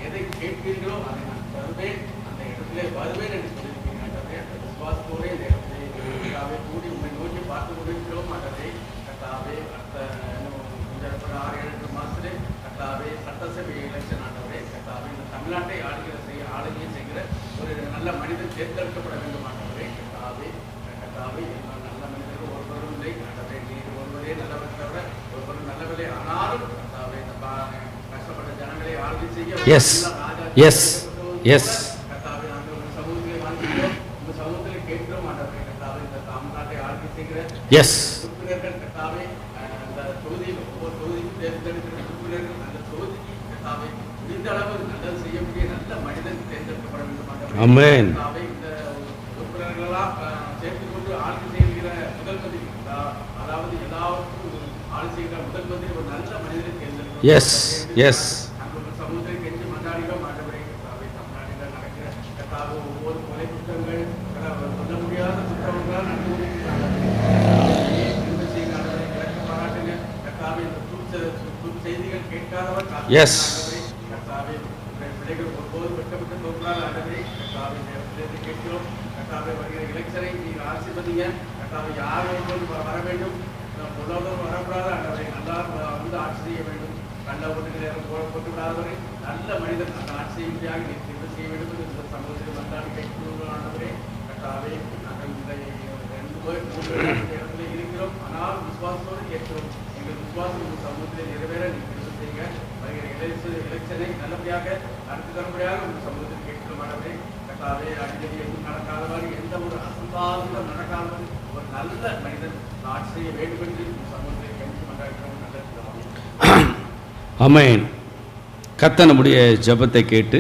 எதை கேட்கிறீர்களோ அதை நான் தருவேன், அந்த இடத்திலே வருவேன் என்று சொல்லியிருக்கிறீர்கள். விசுவாசத்தோடு இந்த இடத்திலே கூடி உண்மை நோக்கி பார்த்து கொண்டிருக்கிறோம். ஆகவே கர்த்தாவே அடுத்த 6-7 மாதத்திலே கர்த்தாவே சட்டசபை எலெக்ஷன் ஆண்டவரே கர்த்தாவே இந்த தமிழ்நாட்டை ஆளுகை செய்கிற ஒரு நல்ல மனிதன் தேர்ந்தெடுக்கப்பட வேண்டும். ஆண்டவரே கர்த்தாவே நல்ல மனிதர்கள் ஒருவரும் இல்லை. ஆண்டவரே நீர் ஒருவரே நல்லவர் தவிர ஒருவரும் நல்லவரே. ஆனாலும் கர்த்தாவே கஷ்டப்பட்ட ஜனங்களை ஆளுகை செய்ய எஸ் எஸ் எஸ் கர்த்தாவே நாங்கள் உங்கள் சமூகத்திலே வாழ்கிறோம், உங்கள் சமூகத்திலே கேட்கிறோம். ஆண்டவரே கர்த்தாவே இந்த தமிழ்நாட்டை ஆளுகை செய்கிற எஸ் உறுப்பினர்கள் கர்த்தாவே அந்த தொகுதியில் ஒவ்வொரு தொகுதிக்கும் தேர்ந்தெடுக்கிற உறுப்பினர்கள் அந்த தொகுதிக்கு கர்த்தாவே முடிந்த அளவு நல்லது செய்யக்கூடிய நல்ல மனிதன் தேர்ந்தெடுக்கப்பட வேண்டும். ஆமென். கர்த்தாவே இந்த உறுப்பினர்களெல்லாம் சேர்த்துக் கொண்டு ஆளுகை செய்கிற முதல் மந்திரி, அதாவது எல்லாருக்கும் ஆளுகை செய்கிற முதல் மந்திரி ஒரு நல்ல மனிதனை தேர்ந்தெடுக்க. எஸ் எஸ் சமூகத்தை கெஞ்சி மன்றாடுகிறோம். ஆண்டவரே கர்த்தாவே தமிழ்நாட்டில் நடக்கிற கர்த்தாவே ஒவ்வொரு கொலை குற்றங்கள் சொல்ல முடியாத குற்றங்களால் நடந்து பாராட்டுங்க. கர்த்தாவே இந்த செய்திகள் கேட்காதவர் எஸ் கர்த்தாவே பிள்ளைகள் ஒருபோது வெட்டப்பட்டு தோன்றால் ஆண்டவரே கர்த்தாவே நேரத்திலிருந்து கேட்கிறோம். கர்த்தாவே வருகிற இலெக்ஷனை நீங்கள் ஆசீர்வதிங்க. கர்த்தாவே யார் ஒருவரும் வர வேண்டும், பொருளாதாரம் வரக்கூடாது. ஆண்டவரே நல்லா ஆட்சி செய்ய வேண்டும். நல்ல ஒன்றுக்கு நேரம் போட்டு விடாதவரை நல்ல மனிதன் அந்த ஆட்சி செய்யும்படியாக நீ தீர்வு செய்ய வேண்டும். இந்த சமூகத்தில் வந்தாலும் கேட்கிறோம். கர்த்தாவே நாங்கள் இந்த 2-3 இடத்துல இருக்கிறோம், ஆனால் விசுவாசத்தோடு கேட்கிறோம். எங்கள் விசுவாசம் இந்த சமூகத்தில் நிறைவேற நீ தீர்வு செய்யுங்க. வருகிற எலெக்ஷனை நல்லபடியாக அடுத்து தரப்படியாக உங்கள் சமூகத்தில் கேட்கிறோம். ஆண்டவரே கர்த்தாவே அடிக்கடி எதுவும் நடக்காதவாறு, எந்த ஒரு அசம்பாவிதம் நடக்காதவாறு ஒரு நல்ல மனிதன் ஆட்சி செய்ய வேண்டும் என்று உங்கள் சமூகத்தில் கெஞ்சி மன்றாடுகிறோம். நல்ல ஆமென். கர்த்தர் நம்முடைய ஜெபத்தை கேட்டு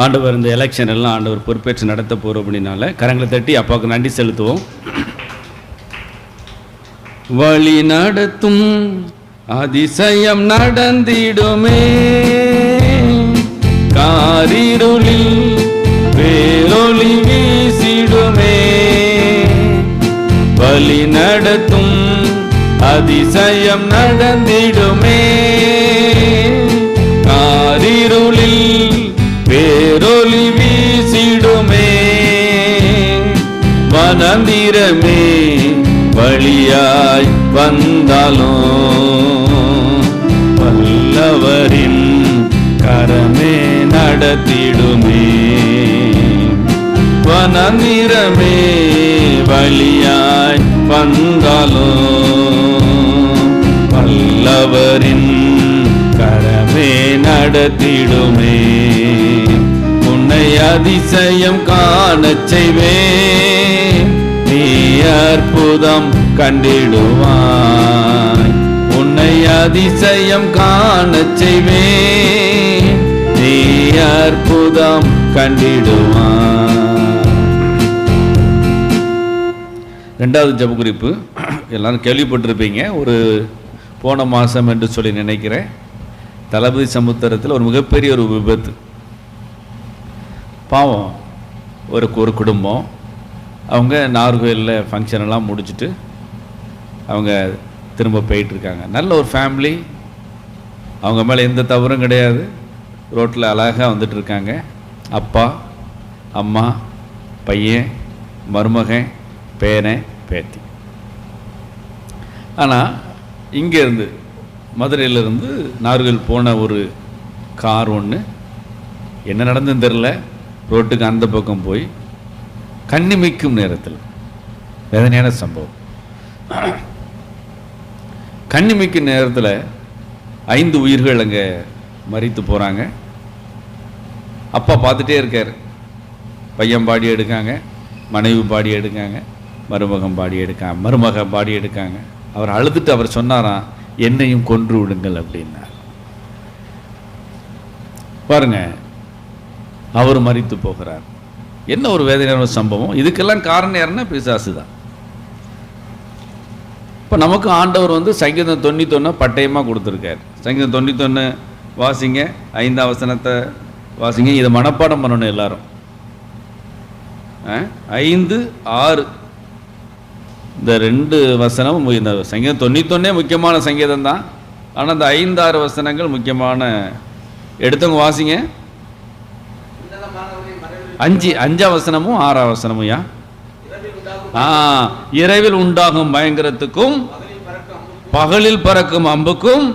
ஆண்டவர் இந்த எலெக்ஷன் எல்லாம் ஆண்டவர் பொறுப்பேற்று நடத்த போகிறோம். அப்படின்னால கரங்களை தட்டி அப்பாவுக்கு நன்றி செலுத்துவோம். வழி நடத்தும் அதிசயம் நடந்திடுமே, காரிருளில் வேலொளி வீசிடுமே. வழி நடத்தும் அதிசயம் நடந்திடுமே, காரிருளில் வேரொளி வீசிடுமே. வனந்திரமே வழியாய் வந்தாலும் வல்லவரின் கரமே நடத்திடுமே. வனந்திரமே வழியாய் வந்தாலும் வல்லவரின் கரமே நடத்திடுமே. உன்னை அதிசயம் காணச் செய்வேன், நீ அற்புதம் கண்டிடுவாய். உன்னை அதிசயம் காணச் செய்வேன், நீ அற்புதம் கண்டிடுவாய். ரெண்டாவது ஜெப குறிப்பு எல்லாரும் கேள்விப்பட்டிருப்பீங்க. ஒரு போன மாதம் என்று சொல்லி நினைக்கிறேன், தளபதி சமுத்திரத்தில் ஒரு மிகப்பெரிய ஒரு விபத்து. பாவம் ஒரு குடும்பம், அவங்க நாகர்கோயிலில் ஃபங்க்ஷனெல்லாம் முடிச்சுட்டு அவங்க திரும்ப போயிட்டுருக்காங்க. நல்ல ஒரு ஃபேமிலி, அவங்க மேலே எந்த தவறும் கிடையாது. ரோட்டில் அழகாக வந்துட்டுருக்காங்க. அப்பா, அம்மா, பையன், மருமகன், பேரன், பேத்தி. ஆனால் இங்கேருந்து மதுரையிலேருந்து நாகர்கோயில் போன ஒரு கார் ஒன்று, என்ன நடந்துன்னு தெரில, ரோட்டுக்கு அந்த பக்கம் போய் கண்ணிமைக்கும் நேரத்தில் வேதனையான சம்பவம். கண்ணிமைக்கும் நேரத்தில் 5 உயிர்கள் அங்கே மரித்து போகிறாங்க. அப்பா பார்த்துட்டே இருக்கார். பையன் பாடி எடுக்காங்க, மனைவி பாடி எடுக்காங்க, மருமகன் பாடி எடுக்காங்க. அவர் அழுதுட்டு அவர் சொன்னாராம், என்னையும் கொன்று விடுங்கள் அப்படின்னார். பாருங்க, அவர் மரித்து போகிறார். என்ன ஒரு வேதனையான சம்பவம். இதுக்கெல்லாம் காரணம் யாருன்னா பிசாசு தான். இப்போ நமக்கு ஆண்டவர் சங்கீதம் 91 பட்டயமாக கொடுத்துருக்கார். சங்கீதம் 91 வாசிங்க, 5ஆம் வசனத்தை வாசிங்க. இதை மனப்பாடம் பண்ணணும் எல்லாரும். 5, 6 இந்த 2 வசனம். இந்த சங்கீதம் 91 முக்கியமான சங்கீதம் தான். ஆனால் இந்த 5, 6 வசனங்கள் முக்கியமான. எடுத்தவங்க வாசிங்க. 5ஆம் வசனமும் 6ஆம் வசனமும். இரவில் உண்டாகும் பயங்கரத்துக்கும் பகலில் பறக்கும் அம்புக்கும்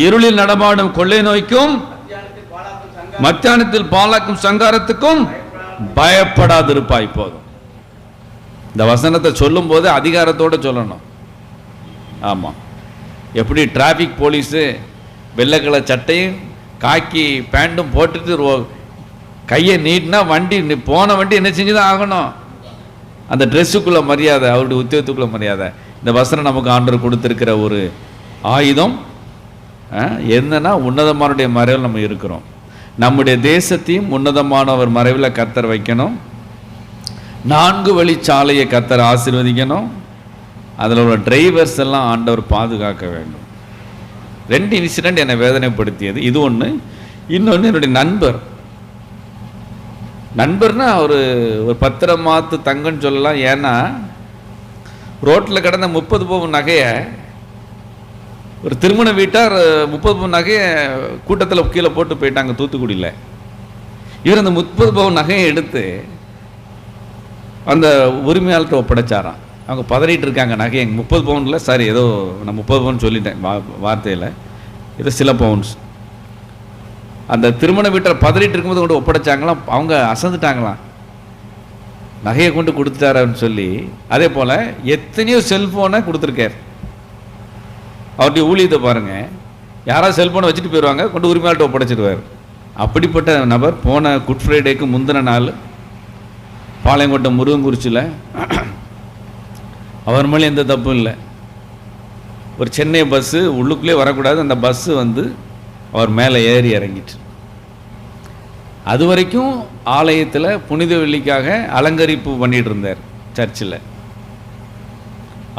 இருளில் நடமாடும் கொள்ளை நோய்க்கும் மத்தியானத்தில் பாலாக்கும் சங்காரத்துக்கும் பயப்படாதிருப்பாய். போதும். இந்த வசனத்தை சொல்லும் போது அதிகாரத்தோட சொல்லணும். ஆமா, எப்படி டிராபிக் போலீஸு வெள்ளை கலர் சட்டையும் காக்கி பேண்டும் போட்டுட்டு கையை நீட்டினா வண்டி போன வண்டி என்ன செஞ்சுதான் ஆகணும். அந்த ட்ரெஸ்ஸுக்குள்ள மரியாதை, அவருடைய உத்தியோகத்துக்குள்ள மரியாதை. இந்த வசனம் நமக்கு ஆண்டவர் கொடுத்திருக்கிற ஒரு ஆயுதம். என்னன்னா உன்னதமானுடைய மறைவில் நம்ம இருக்கிறோம். நம்முடைய தேசத்தையும் உன்னதமானவர் மறைவில் கர்த்தர் வைக்கணும். 4 வழிச்சாலையை கர்த்தர் ஆசீர்வதிக்கணும். அதில் உள்ள டிரைவர்ஸ் எல்லாம் ஆண்டவர் பாதுகாக்க வேண்டும். 2 இன்சிடென்ட் என்னை வேதனைப்படுத்தியது. இது ஒன்று. இன்னொன்று, என்னுடைய நண்பர்னா ஒரு 10 மாத்து தங்கன்னு சொல்லலாம். ஏன்னா ரோட்டில் கிடந்த 30 பவுன் நகையை ஒரு திருமண வீட்டார் 30 பவுன் நகையை கூட்டத்தில் கீழே போட்டு போயிட்டாங்க தூத்துக்குடியில். இவர் அந்த 30 பவுன் நகையை எடுத்து அந்த உரிமையாளர்கிட்ட ஒப்படைச்சாராம். அவங்க பதறிட்டு இருக்காங்க. நகை 30 பவுனில், சாரி ஏதோ நான் 30 பவுன் சொல்லிட்டேன் வார்த்தையில், இது சில பவுன்ஸ். அந்த திருமண வீட்டர் பதறிட்டு இருக்கும்போது கொண்டு ஒப்படைச்சாங்களாம். அவங்க அசந்துட்டாங்களாம், நகையை கொண்டு கொடுத்துட்டாருன்னு சொல்லி. அதே போல் எத்தனையோ செல்ஃபோனை கொடுத்துருக்கார். அவருடைய ஊழியத்தை பாருங்கள். யாராவது செல்ஃபோனை வச்சுட்டு போயிடுவாங்க, கொண்டு உரிமையாளர்கிட்ட ஒப்படைச்சிடுவார். அப்படிப்பட்ட நபர் போன குட் ஃப்ரைடேக்கு முந்தின நாள் பாளையங்கோட்டை முருகங்குறிச்சியில், அவர் மேலே எந்த தப்பும் இல்லை. ஒரு சென்னை பஸ்ஸு உள்ளுக்குள்ளே வரக்கூடாது, அந்த பஸ்ஸு அவர் மேலே ஏறி இறங்கிட்டு. அது வரைக்கும் ஆலயத்தில் புனித வெள்ளிக்காக அலங்கரிப்பு பண்ணிகிட்டு இருந்தார். சர்ச்சில்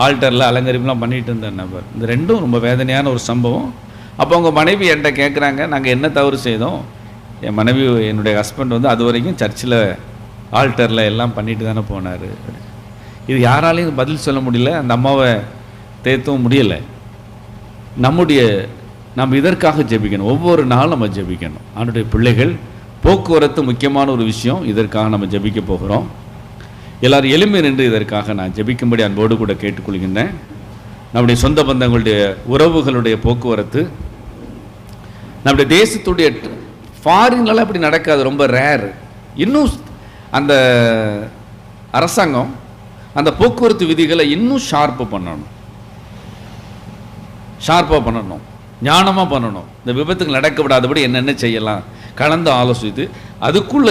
ஆல்டரில் அலங்கரிப்புலாம் பண்ணிகிட்டு இருந்தார் நபர். இந்த 2ம் ரொம்ப வேதனையான ஒரு சம்பவம். அப்போ அவங்க மனைவி என்கிட்ட கேட்குறாங்க, நாங்கள் என்ன தவறு செய்தோம்? என் மனைவி, என்னுடைய ஹஸ்பண்ட் அது வரைக்கும் சர்ச்சில் ஆல்டரில் எல்லாம் பண்ணிட்டு தானே போனார். இது யாராலையும் பதில் சொல்ல முடியல, அந்த அம்மாவை தேத்தவும் முடியலை. நம்ம இதற்காக ஜெபிக்கணும். ஒவ்வொரு நாளும் நம்ம ஜெபிக்கணும். அவனுடைய பிள்ளைகள் போக்குவரத்து முக்கியமான ஒரு விஷயம். இதற்காக நம்ம ஜெபிக்க போகிறோம். எல்லாரும் எளிமை நின்று இதற்காக நான் ஜெபிக்கும்படி அன்போடு கூட கேட்டுக்கொள்கின்றேன். நம்முடைய சொந்த பந்தங்களுடைய உறவுகளுடைய போக்குவரத்து, நம்முடைய தேசத்துடைய ஃபாரின்லாம் இப்படி நடக்காது, ரொம்ப ரேர். இன்னும் அந்த அரசாங்கம் அந்த போக்குவரத்து விதிகளை இன்னும் ஷார்ப்பாக பண்ணணும், ஞானமாக பண்ணணும். இந்த விபத்துக்கு நடக்க விடாதபடி என்னென்ன செய்யலாம் கலந்து ஆலோசித்து அதுக்குள்ள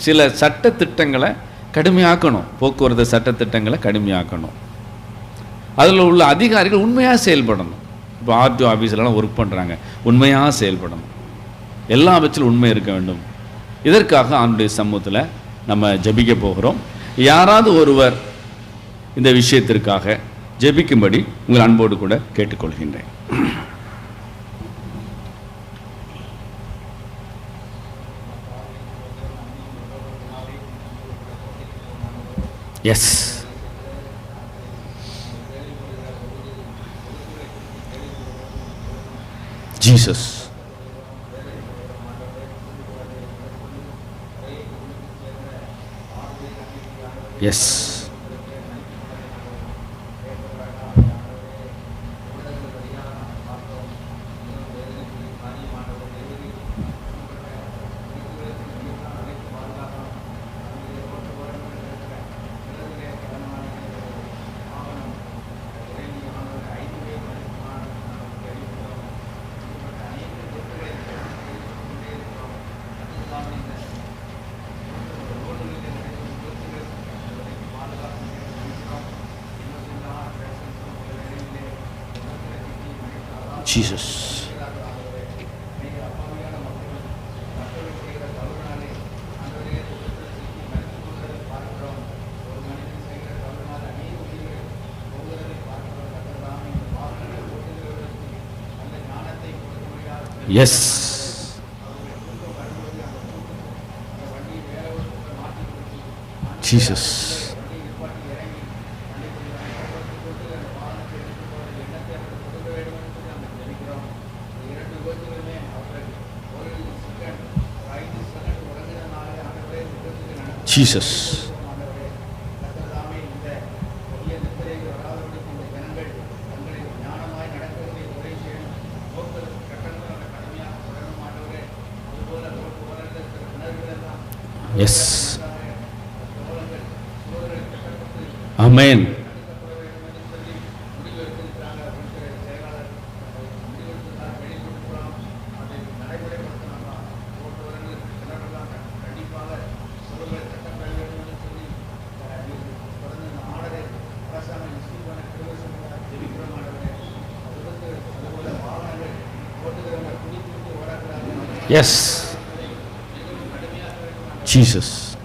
சில சட்ட திட்டங்களை கடுமையாக்கணும். போக்குவரத்து சட்ட திட்டங்களை கடுமையாக்கணும். அதில் உள்ள அதிகாரிகள் உண்மையாக செயல்படணும். இப்போ ஆர்டிஓ ஆஃபீஸ்லாம் ஒர்க் பண்ணுறாங்க, உண்மையாக செயல்படணும். எல்லா பட்சத்திலும் உண்மை இருக்க வேண்டும். இதற்காக ஆண்டுடைய சமூகத்தில் நம்ம ஜெபிக்க போகிறோம். யாராவது ஒருவர் இந்த விஷயத்திற்காக ஜெபிக்கும்படி உங்கள் அன்போடு கூட கேட்டுக்கொள்கின்றேன். Yes. Jesus. Yes. Jesus. Yes. Jesus. Jesus. Yes. Amen. Yes. Jesus.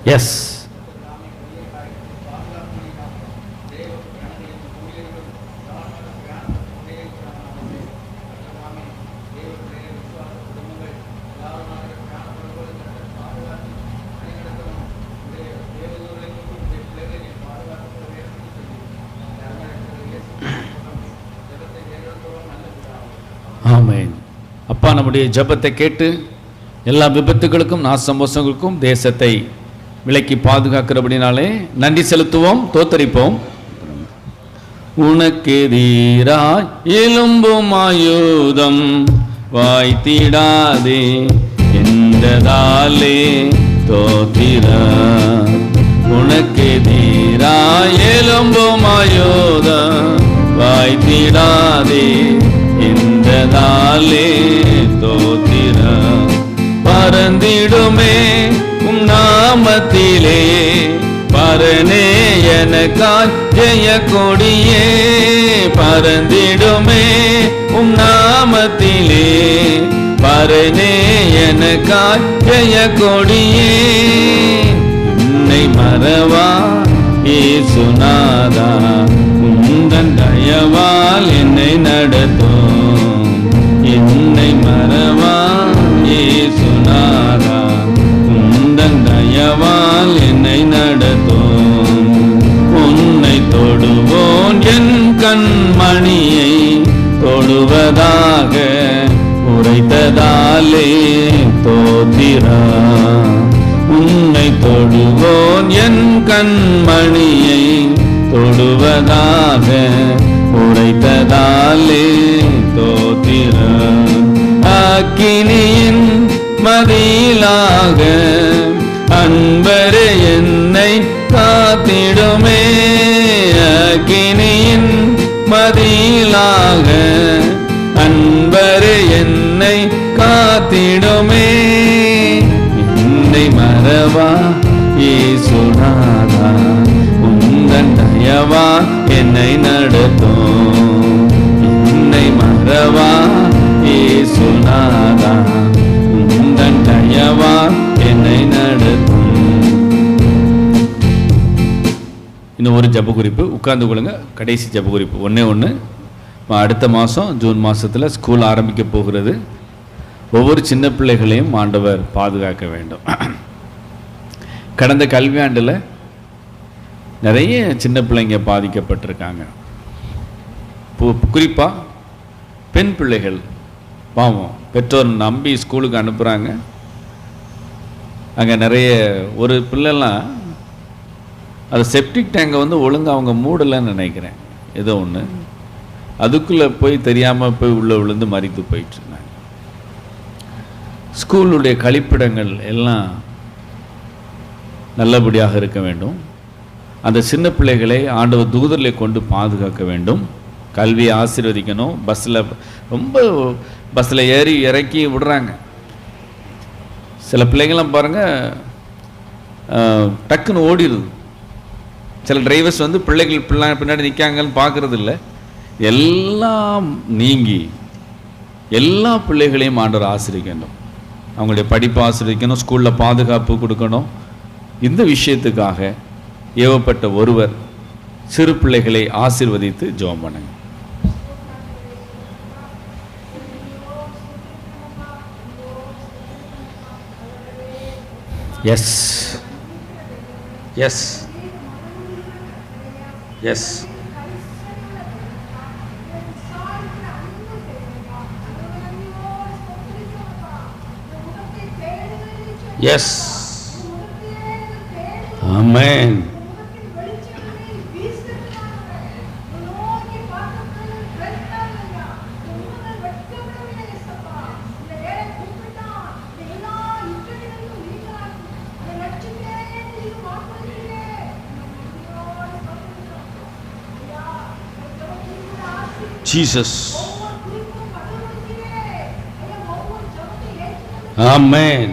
Yes. Amen. அப்பா, நம்முடைய ஜெபத்தை கேட்டு எல்லா விபத்துகளுக்கும் நாசமோசங்களுக்கும் தேசத்தை விலக்கி பாதுகாக்கிறபடினாலே நன்றி செலுத்துவோம், தோத்தரிப்போம். உனக்கெதிராய் எழும்பும் ஆயுதம் வாய்த்திடாதே என்றதாலே தோத்திரம். உனக்கெதிராய் எழும்பும் ஆயுதம் வாய்த்திடாதே என்றதாலே தோத்திரம். பறந்திடுமே உம் நாமத்திலே பரனே எனக்காய் ஜெய கொடியே. பறந்திடுமே உம் நாமத்திலே பரனே எனக்காய் ஜெய கொடியே. என்னை மறவா இயேசுநாதா, உந்தன் தயவால் என்னை நடத்தும். என்னை மறவா இயேசுநாதா, உந்தன் தயவால் என்னை நடத்தும். உன்னை தொடுவோன் என் கண்மணியை தொடுவதாக உரைத்ததாலே தோத்திரா. உன்னை தொடுவோன் என் கண்மணியை தொடுவதாக உரைத்ததாலே தோத்திரா. அக்கினியின் மதிலாக அன்பரே என்னை காத்திடுமே. அக்கினியின் மதிலாக அன்பரே என்னை காத்திடுமே. என்னை மறவா இயேசுநாதா, உந்தன் தயவா என்னை நடத்தும். என்னை மறவா இயேசுநாதா, உந்தன் தயவா என்னை நடத்தும். இன்னும் ஒரு ஜெப குறிப்பு, உட்கார்ந்து கொள்ளுங்க. கடைசி ஜெப குறிப்பு ஒன்று. அடுத்த மாதம் ஜூன் மாதத்தில் ஸ்கூல் ஆரம்பிக்க போகிறது. ஒவ்வொரு சின்ன பிள்ளைகளையும் ஆண்டவர் பாதுகாக்க வேண்டும். கடந்த கல்வியாண்டில் நிறைய சின்ன பிள்ளைங்க பாதிக்கப்பட்டிருக்காங்க. குறிப்பாக பெண் பிள்ளைகள் பாவம், பெற்றோர் நம்பி ஸ்கூலுக்கு அனுப்புகிறாங்க. அங்கே நிறைய ஒரு பிள்ளைலாம் அது செப்டிக் டேங்கை ஒழுங்காக அவங்க மூடலைன்னு நினைக்கிறேன், ஏதோ ஒன்று. அதுக்குள்ளே போய் தெரியாமல் போய் உள்ளே விழுந்து மறித்து போயிட்டுருந்தாங்க. ஸ்கூலுடைய கழிப்பிடங்கள் எல்லாம் நல்லபடியாக இருக்க வேண்டும். அந்த சின்ன பிள்ளைகளை ஆண்டவர் தூதர்களை கொண்டு பாதுகாக்க வேண்டும். கல்வியை ஆசீர்வதிக்கணும். பஸ்ஸில் ஏறி இறக்கி விடுறாங்க. சில பிள்ளைங்களாம் பாருங்கள், டக்குன்னு ஓடிடுது. சில டிரைவர்ஸ் பிள்ளைகள் பின்னாடி நிற்காங்கன்னு பார்க்கறது இல்லை. எல்லாம் நீங்கி எல்லா பிள்ளைகளையும் ஆண்டவர் ஆசீர்வதிக்கணும். அவங்களுடைய படிப்பு ஆசீர்வதிக்கணும், ஸ்கூலில் பாதுகாப்பு கொடுக்கணும். இந்த விஷயத்துக்காக ஏவப்பட்ட ஒருவர் சிறு பிள்ளைகளை ஆசீர்வதித்து ஜெபம் பண்ணுங்க. Yes yes yes yes amen. Jesus. Amen.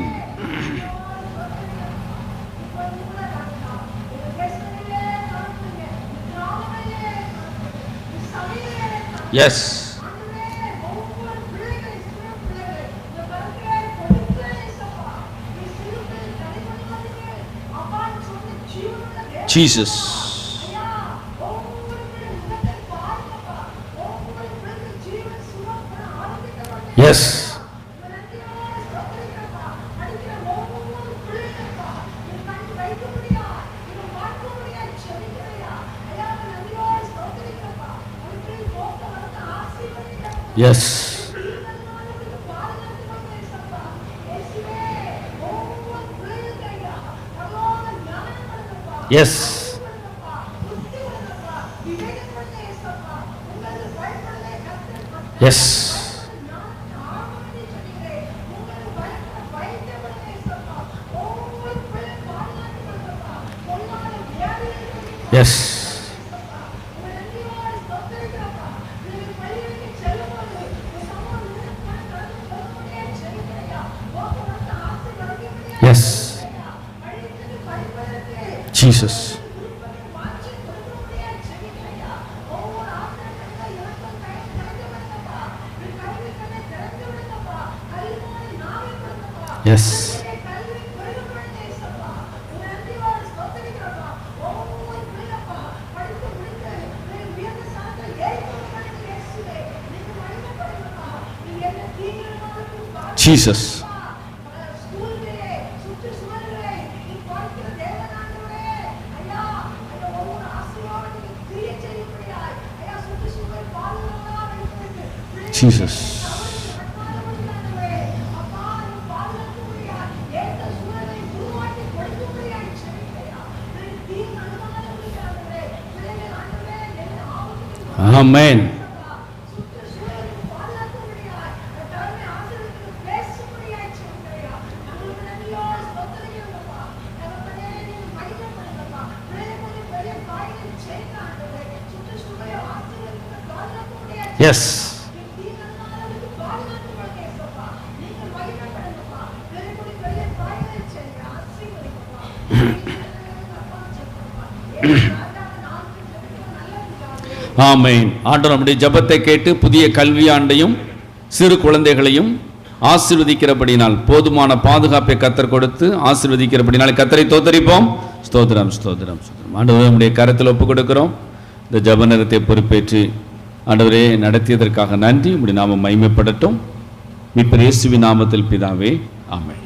Yes. Jesus. Yes. Yes. Yes. Yes. Yes. Yes. Jesus. Yes. Jesus. Jesus. Amen. Yes. ஆமென். ஆண்டவர் நம்முடைய ஜெபத்தை கேட்டு புதிய கல்வியாண்டையும் சிறு குழந்தைகளையும் ஆசீர்வதிக்கிறபடினால், போதுமான பாதுகாப்பை கர்த்தர் கொடுத்து ஆசீர்வதிக்கிறபடினால் கர்த்தரை தோத்தரிப்போம், ஸ்தோத்திரம் ஸ்தோத்திரம் ஸ்தோத்திரம். ஆண்டவரே உம்முடைய கரத்தில் ஒப்பு கொடுக்கிறோம். இந்த ஜெப நேரத்தை பொறுப்பேற்று ஆண்டவரே நடத்தியதற்காக நன்றி. உம்முடைய நாமம் மகிமைப்படட்டும். மீட்பர் இயேசுவின் நாமத்தில் பிதாவே, ஆமென்.